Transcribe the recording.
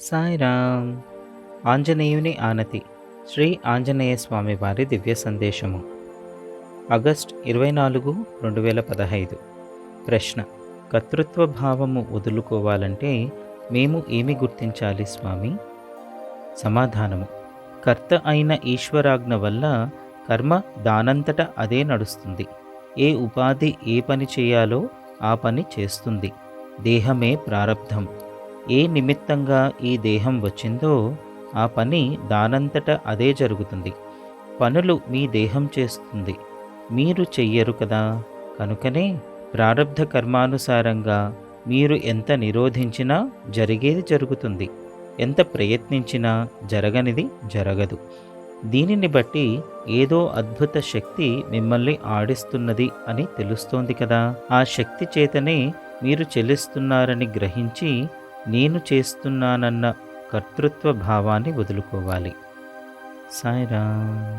సాయిరామ్. ఆంజనేయుని ఆనతి. శ్రీ ఆంజనేయ స్వామి వారి దివ్య సందేశము. ఆగస్ట్ 24, 2015. ప్రశ్న: కర్తృత్వ భావము వదులుకోవాలంటే మేము ఏమి గుర్తించాలి స్వామి? సమాధానము: కర్త అయిన ఈశ్వరాజ్ఞ వల్ల కర్మ దానంతట అదే నడుస్తుంది. ఏ ఉపాధి ఏ పని చేయాలో ఆ పని చేస్తుంది. దేహమే ప్రారబ్ధం. ఏ నిమిత్తంగా ఈ దేహం వచ్చిందో ఆ పని దానంతట అదే జరుగుతుంది. పనులు మీ దేహం చేస్తుంది, మీరు చెయ్యరు కదా. కనుకనే ప్రారబ్ధ కర్మానుసారంగా మీరు ఎంత నిరోధించినా జరిగేది జరుగుతుంది, ఎంత ప్రయత్నించినా జరగనిది జరగదు. దీనిని బట్టి ఏదో అద్భుత శక్తి మిమ్మల్ని ఆడిస్తున్నది అని తెలుస్తోంది కదా. ఆ శక్తి చేతనే మీరు చెల్లిస్తున్నారని గ్రహించి నేను చేస్తున్నానన్న కర్తృత్వ భావాన్ని వదులుకోవాలి. సాయిరామ్.